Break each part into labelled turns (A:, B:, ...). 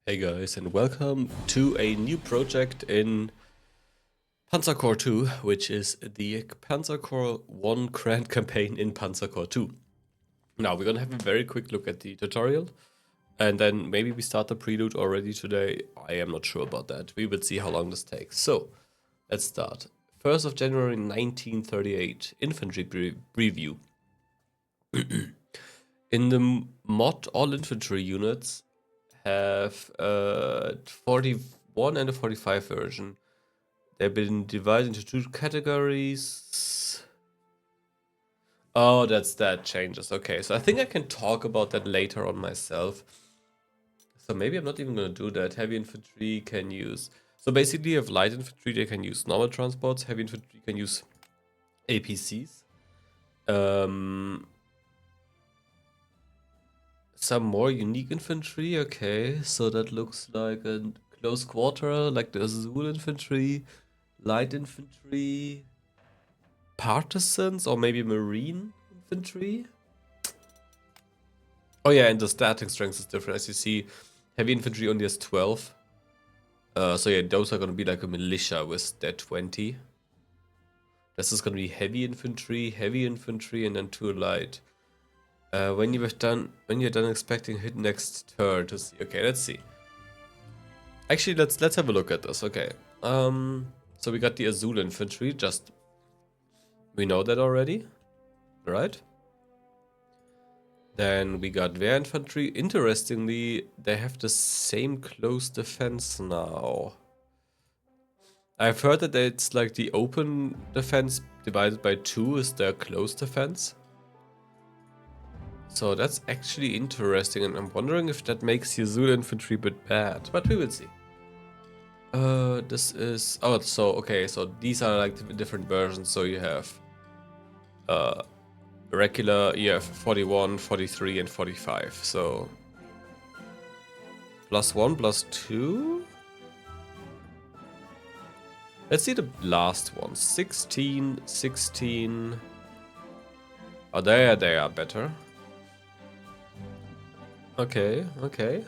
A: Hey guys, and welcome to a new project in Panzercorps 2, which is the Panzercorps 1 Grand Campaign in Panzercorps 2. Now, we're gonna have a very quick look at the tutorial, and then maybe we start the prelude already today. I am not sure about that. We will see how long this takes. So, let's start. 1st of January 1938, infantry review. In the mod, all infantry units have 41 and a 45 version. They've been divided into two categories. Oh, that changes. Okay, so I think I can talk about that later on myself. So maybe I'm not even going to do that. Heavy infantry can use... So basically you have light infantry, they can use normal transports. Heavy infantry can use APCs. Some more unique infantry, okay, so that looks like a close quarter, like the Azul infantry, light infantry, partisans, or maybe marine infantry. Oh yeah, and the static strength is different. As you see, heavy infantry only has 12. So yeah, those are gonna be like a militia with that 20. This is gonna be heavy infantry, and then 2 light. When you're done expecting hit next turn to see. Okay, let's see. Actually, let's have a look at this. Okay. So we got the Azul infantry. We know that already, right? Then we got their infantry. Interestingly, they have the same close defense now. I've heard that it's like the open defense divided by 2 is their close defense. So that's actually interesting, and I'm wondering if that makes the Azul infantry a bit bad, but we will see. This is... Oh, so, okay, so these are like the different versions. So you have regular, you have 41, 43, and 45. So +1, +2. Let's see the last one. 16, 16. Oh, they are better. Okay, okay.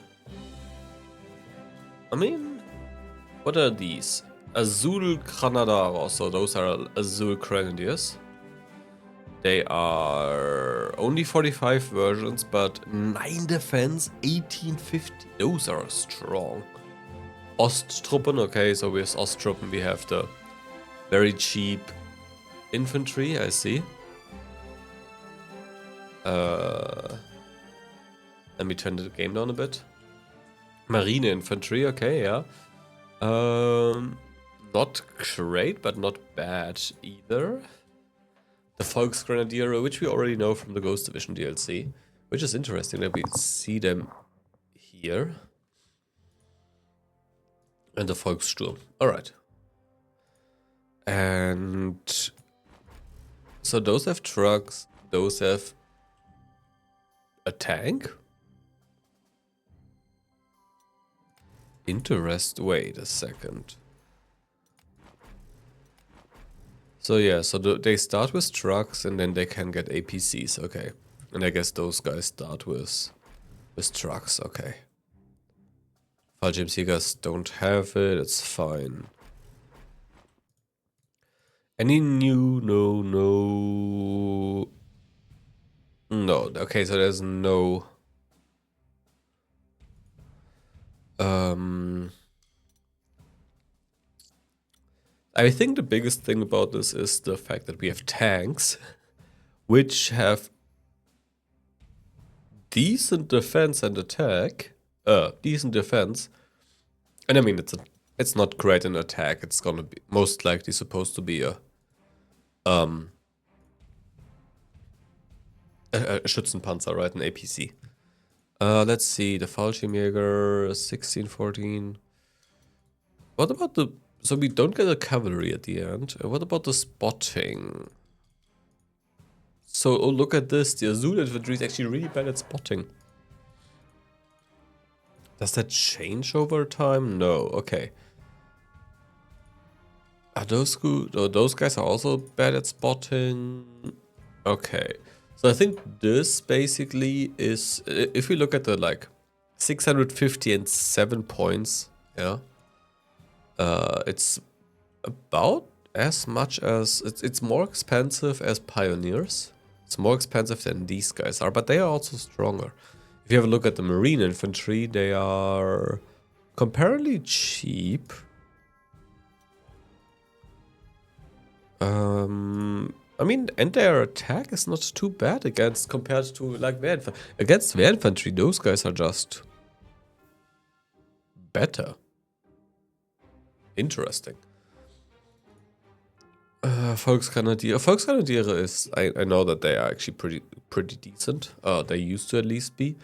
A: I mean, what are these? Azul Granadaros, so those are Azul Grenadiers. They are only 45 versions, but 9 defense, 1850. Those are strong. Osttruppen, okay, so with Osttruppen we have the very cheap infantry, I see. Let me turn the game down a bit. Marine infantry, okay, yeah. Not great, but not bad either. The Volksgrenadiere, which we already know from the Ghost Division DLC, which is interesting that we see them here. And the Volkssturm. Alright. And so those have trucks, those have a tank. Wait a second. So yeah, so they start with trucks and then they can get APCs, okay. And I guess those guys start with trucks, okay. Fallschirmjägers don't have it, it's fine. Any new? No, okay, so there's no... I think the biggest thing about this is the fact that we have tanks, which have decent defense and attack. Decent defense. And I mean, it's not great in attack. It's gonna be most likely supposed to be a Schützenpanzer, right? An APC. Let's see, the Fallschirmjäger, 16, 14. What about the... So we don't get a cavalry at the end. What about the spotting? So, oh, look at this. The Azul infantry is actually really bad at spotting. Does that change over time? No. Okay. Are those good? Oh, those guys are also bad at spotting. Okay. So I think this basically is... If we look at the, like, 650 and 7 points. Yeah. It's about as much as... It's more expensive as Pioneers. It's more expensive than these guys are, but they are also stronger. If you have a look at the Marine Infantry, they are comparatively cheap. I mean, and their attack is not too bad against compared to like against their infantry. Those guys are just better. Interesting. Volksgrenadiere is I know that they are actually pretty decent. They used to at least be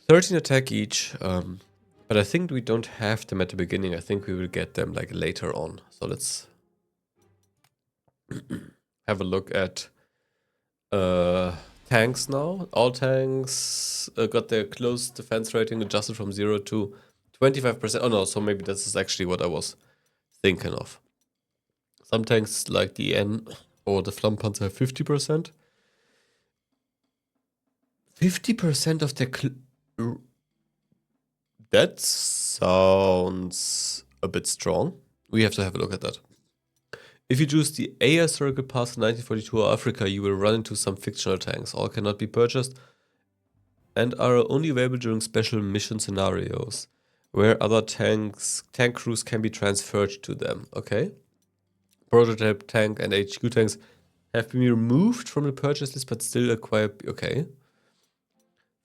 A: 13 attack each. But I think we don't have them at the beginning. I think we will get them like later on. So let's have a look at tanks now. All tanks got their close defense rating adjusted from 0 to 25%. Oh no, so maybe this is actually what I was thinking of. Some tanks like the N or the Flammenpanzer have 50%. 50% of their... That sounds a bit strong. We have to have a look at that. If you choose the AS Circle Pass in 1942 or Africa, you will run into some fictional tanks. All cannot be purchased and are only available during special mission scenarios, where other tank crews can be transferred to them. Okay. Prototype tank and HQ tanks have been removed from the purchase list, but still acquire... Okay.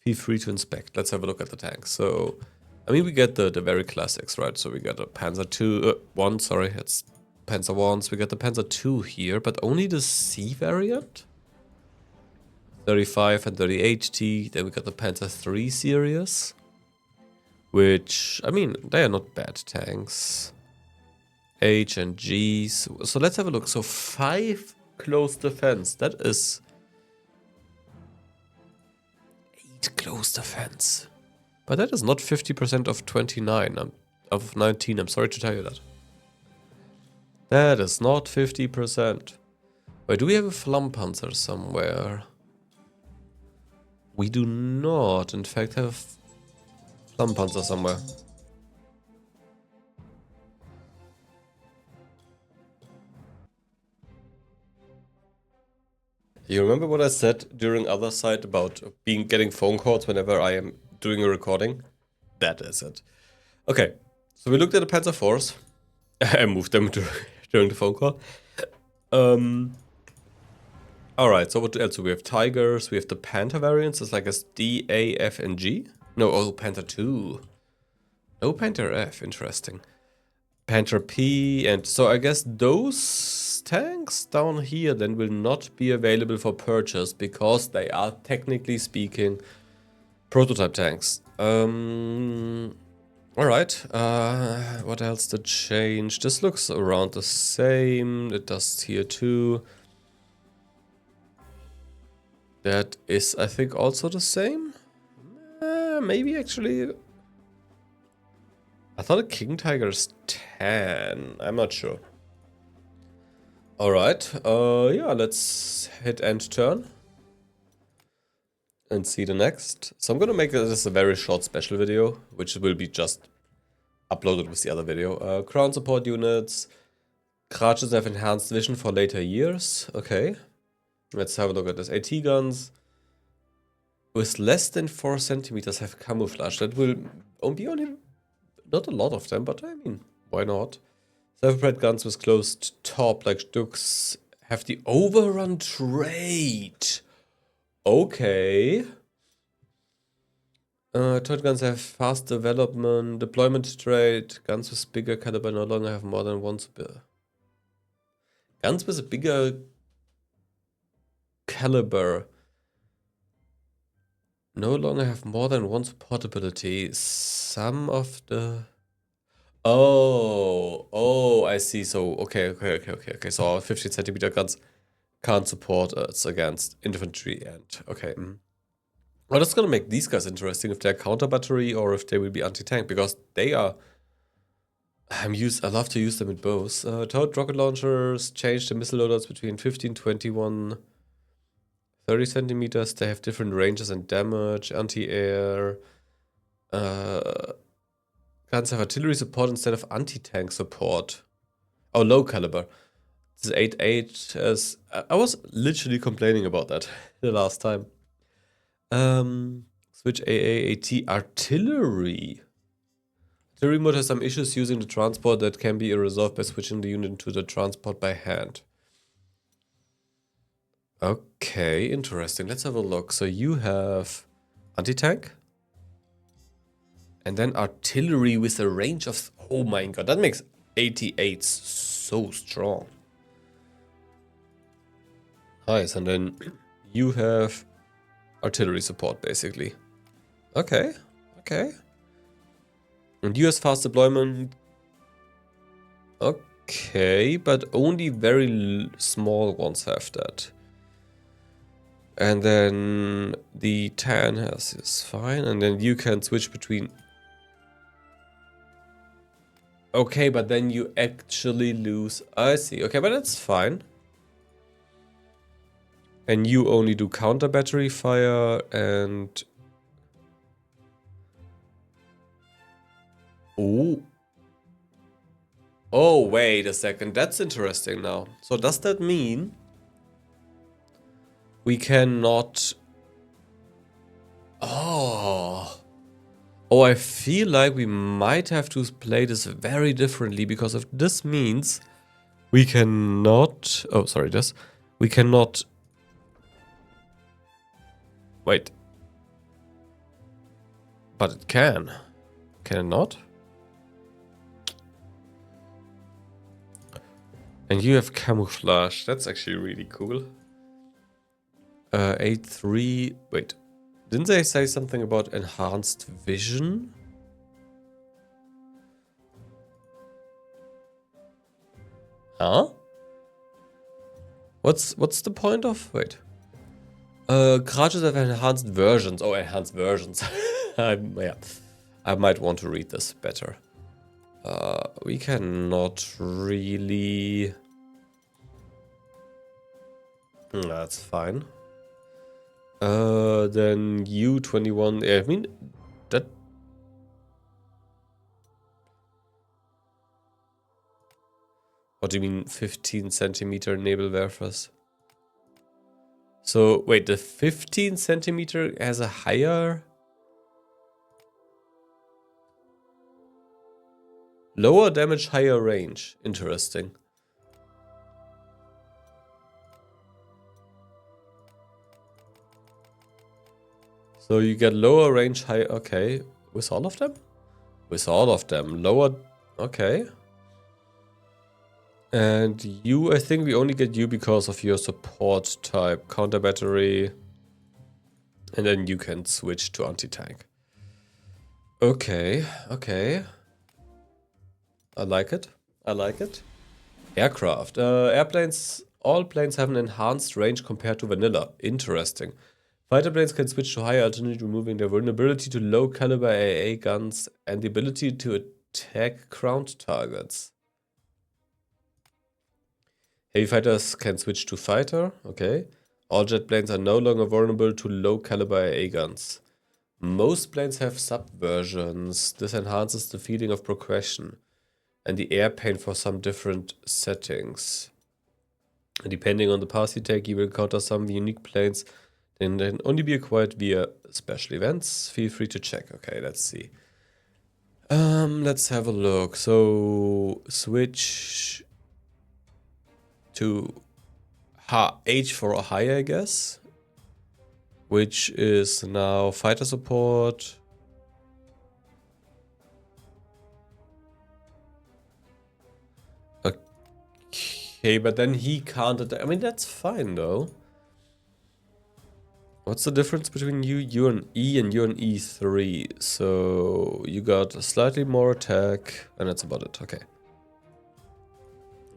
A: Feel free to inspect. Let's have a look at the tanks. So, I mean, we get the very classics, right? So we got a Panzer 1, sorry, it's Panzer 1s. We got the Panzer 2 here, but only the C variant. 35 and 38T. Then we got the Panzer 3 series, which, I mean, they are not bad tanks. H and Gs. So let's have a look. So 5 close defense. That is 8 close defense. But that is not 50% of 29. Of 19. I'm sorry to tell you that. That is not 50%. Wait, do we have a Flammenpanzer somewhere? We do not, in fact, have Flammenpanzer somewhere. You remember what I said during other side about getting phone calls whenever I am doing a recording? That is it. Okay, so we looked at the Panzer IVs. I moved them during the phone call. Alright, so what else do we have? Tigers, we have the Panther variants. It's like a D, A, F, and G. No, oh, Panther 2. No Panther F, interesting. Panther P, and so I guess those tanks down here then will not be available for purchase because they are technically speaking prototype tanks. Alright, what else to change? This looks around the same, it does here too. That is, I think, also the same? Maybe actually... I thought a King Tiger is 10. I'm not sure. Alright, yeah, let's hit end turn. And see the next. So I'm gonna make this a very short special video, which will be just uploaded with the other video. Ground support units. Crutches have enhanced vision for later years. Okay. Let's have a look at this. AT guns. With less than 4 centimeters have camouflage. That will be only... Not a lot of them, but I mean, why not? Self-propelled guns with closed top, like Stuks, have the overrun trait. Okay. Toy guns have fast development, deployment trait. Guns with bigger caliber no longer have more than one spell. Guns with a bigger caliber no longer have more than one support ability. Some of the... Oh, I see. So, okay. So our 15 centimeter guns can't support us against infantry and... Okay. Well, that's gonna make these guys interesting if they're counter battery or if they will be anti-tank, because they are... I love to use them in both. Towed rocket launchers change the missile loaders between 15, 21... 30 centimeters, they have different ranges and damage, anti-air. Guns have artillery support instead of anti-tank support. Oh, low caliber. This is 8.8 as... I was literally complaining about that the last time. Switch AAAT artillery. Artillery mode has some issues using the transport that can be resolved by switching the unit to the transport by hand. Okay, interesting. Let's have a look. So you have anti-tank. And then artillery with a range of... Oh my god, that makes 88 so strong. Nice, and then you have artillery support, basically. Okay, okay. And US fast deployment. Okay, but only very small ones have that. And then the TAN has is fine, and then you can switch between... Okay, but then you actually lose... I see, okay, but that's fine. And you only do counter battery fire and... Oh. Oh, wait a second. That's interesting now. So does that mean we cannot... Oh. Oh, I feel like we might have to play this very differently, because if this means we cannot... Oh, sorry, this. We cannot... Wait. But it can. Can it not? And you have camouflage. That's actually really cool. 8.3. Wait. Didn't they say something about enhanced vision? Huh? What's the point of... Wait. Garages have enhanced versions. Oh, enhanced versions. Yeah. I might want to read this better. We cannot really... That's fine. Then U21... I mean, that... What do you mean 15 centimeter Nebelwerfers? So, wait, the 15 centimeter has a higher... Lower damage, higher range. Interesting. So you get lower range, high... Okay. With all of them? With all of them. Lower... Okay. And you, I think we only get you because of your support type. Counter battery. And then you can switch to anti-tank. Okay. Okay. I like it. I like it. Aircraft. Airplanes. All planes have an enhanced range compared to vanilla. Interesting. Fighter planes can switch to higher altitude, removing their vulnerability to low caliber AA guns and the ability to attack ground targets. Heavy fighters can switch to fighter. Okay. All jet planes are no longer vulnerable to low caliber AA guns. Most planes have subversions. This enhances the feeling of progression and the airplane for some different settings. And depending on the path you take, you will encounter some unique planes and then only be acquired via special events. Feel free to check. Okay, let's see. Let's have a look. So switch to H for a high, I guess, which is now fighter support. Okay, but then he can't attack. I mean, that's fine though. What's the difference between you and E, and you and E3? So you got slightly more attack, and that's about it. Okay.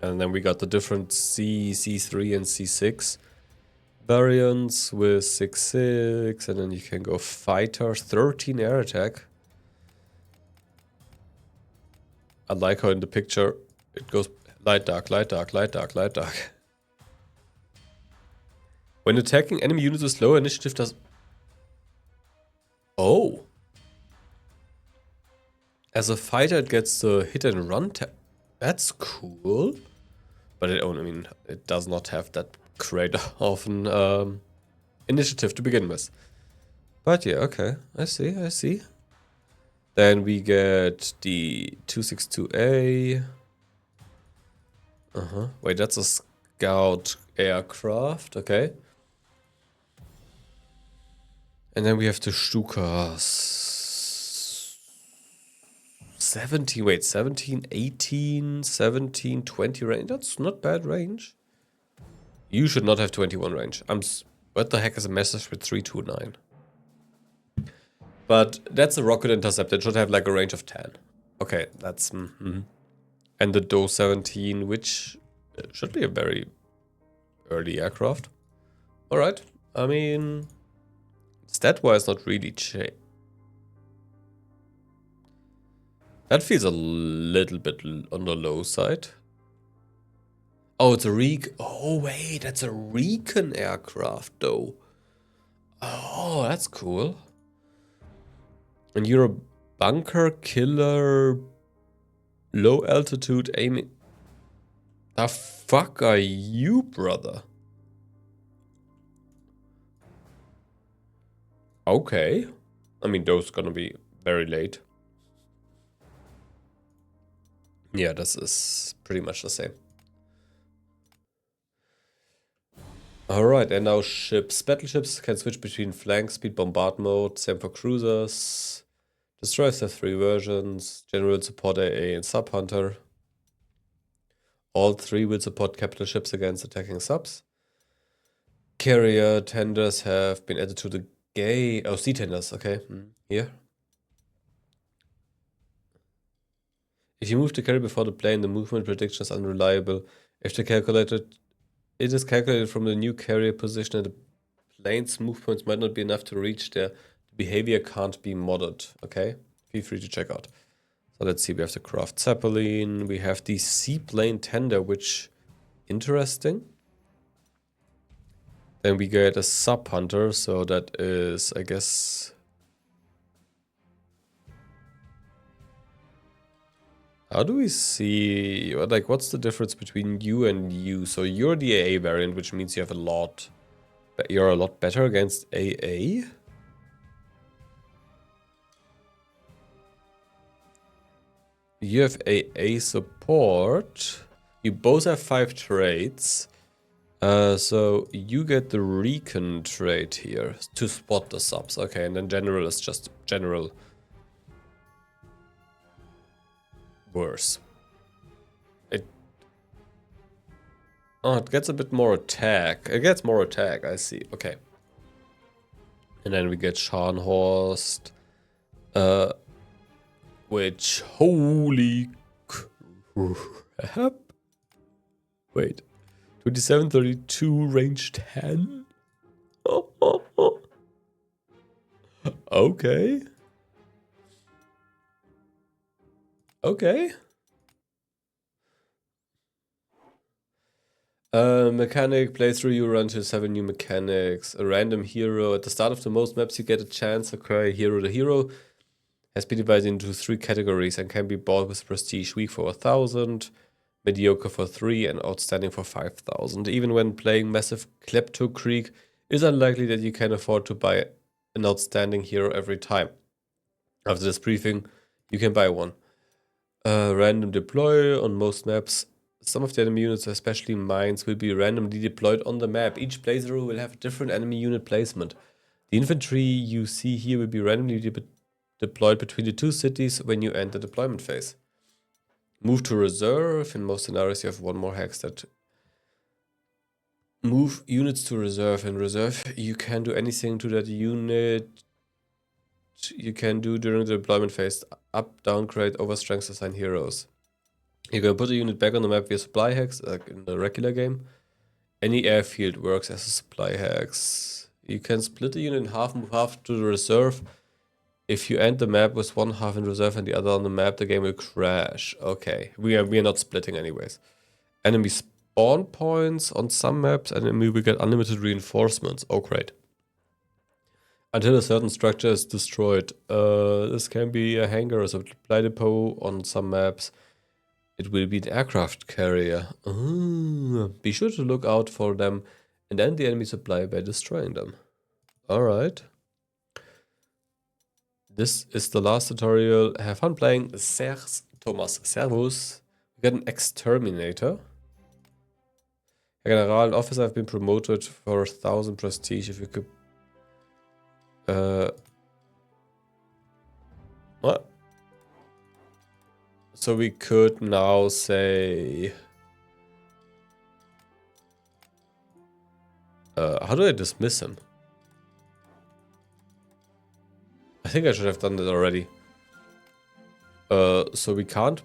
A: And then we got the different C3 and C6 variants with 6.6, and then you can go fighter, 13 air attack. I like how in the picture it goes light, dark, light, dark, light, dark, light, dark. When attacking enemy units with low initiative does... Oh. As a fighter, it gets the hit and run. That's cool. But I mean, it does not have that great of an initiative to begin with. But yeah, okay. I see. Then we get the 262A. Wait, that's a scout aircraft. Okay. And then we have the Stukas. 17, 18, 17, 20 range. That's not bad range. You should not have 21 range. What the heck is a message with 329? But that's a rocket intercept. It should have like a range of 10. Okay, that's... And the Do 17, which should be a very early aircraft. Alright, I mean... Stat-wise, not really that feels a little bit on the low side. Oh, it's a oh, wait, that's a recon aircraft, though. Oh, that's cool. And you're a bunker killer, low altitude aiming. The fuck are you, brother? Okay. I mean, those gonna be very late. Yeah, this is pretty much the same. Alright, and now ships. Battleships can switch between flank, speed, bombard mode. Same for cruisers. Destroyers have 3 versions. General support AA and Sub Hunter. All 3 will support capital ships against attacking subs. Carrier tenders have been added to the sea tenders, okay. Here. If you move the carrier before the plane, the movement prediction is unreliable. It is calculated from the new carrier position and the plane's movements might not be enough to reach there. The behavior can't be modded, okay? Feel free to check out. So let's see, we have the Craft Zeppelin, we have the seaplane tender, which, interesting. Then we get a Sub Hunter, so that is, I guess... How do we see, like, what's the difference between you and you? So you're the AA variant, which means you have you're a lot better against AA? You have AA support. You both have 5 traits. So you get the recon trait here to spot the subs. Okay, and then general is just general. Worse. It gets a bit more attack. It gets more attack, I see. Okay. And then we get Scharnhorst. Which, holy crap. Wait. 27, 32, range 10? Okay. Okay. Mechanic playthrough, you run to 7 new mechanics. A random hero. At the start of the most maps, you get a chance to acquire a hero. The hero has been divided into 3 categories and can be bought with prestige. Weak for 1,000, mediocre for 3, and outstanding for 5,000. Even when playing massive Kleptokrieg, it is unlikely that you can afford to buy an outstanding hero every time. After this briefing, you can buy one. Random deploy on most maps. Some of the enemy units, especially mines, will be randomly deployed on the map. Each playthrough will have a different enemy unit placement. The infantry you see here will be randomly deployed between the 2 cities when you enter the deployment phase. Move to reserve. In most scenarios, you have 1 more hex that move units to reserve. In reserve, you can do anything to that unit you can do during the deployment phase. Up, downgrade, overstrength, assign heroes. You can put a unit back on the map via supply hex, like in the regular game. Any airfield works as a supply hex. You can split the unit in half, move half to the reserve. If you end the map with 1 half in reserve and the other on the map, the game will crash. Okay, we are not splitting anyways. Enemy spawn points on some maps, and we will get unlimited reinforcements. Oh, great. Until a certain structure is destroyed. This can be a hangar or a supply depot on some maps. It will be an aircraft carrier. Be sure to look out for them and end the enemy supply by destroying them. Alright. This is the last tutorial. Have fun playing. Thomas. Servus. We got an exterminator. General and officer have been promoted for 1000 prestige if you could. What? So we could now say. How do I dismiss him? I think I should have done that already. So we can't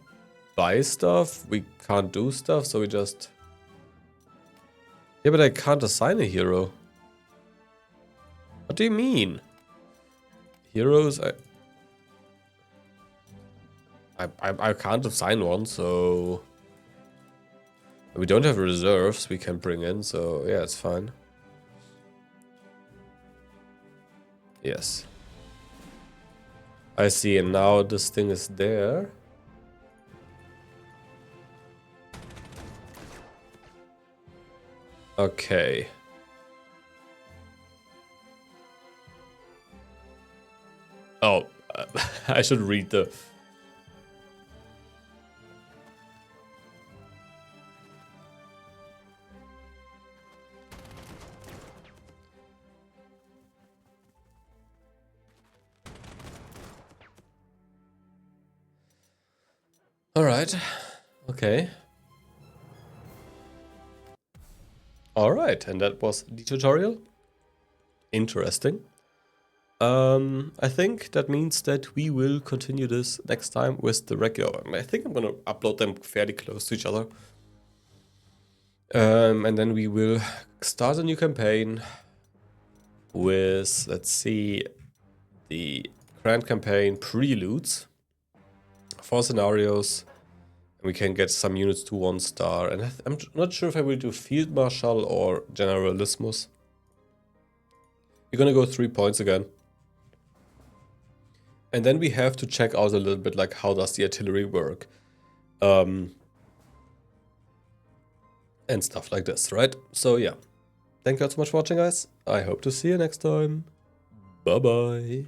A: buy stuff, we can't do stuff, so we just... Yeah, but I can't assign a hero. What do you mean? Heroes, I can't assign one, so... We don't have reserves we can bring in, so yeah, it's fine. Yes. I see, and now this thing is there. Okay. Oh, I should read the... Alright. Okay. Alright, and that was the tutorial. Interesting. I think that means that we will continue this next time with the regular. I think I'm gonna upload them fairly close to each other. And then we will start a new campaign with, let's see, the Grand Campaign Preludes. 4 scenarios. And we can get some units to 1 star. And I'm not sure if I will do Field Marshal or Generalismus. We're gonna go 3 points again. And then we have to check out a little bit like how does the artillery work. And stuff like this, right? So yeah. Thank you so much for watching, guys. I hope to see you next time. Bye bye.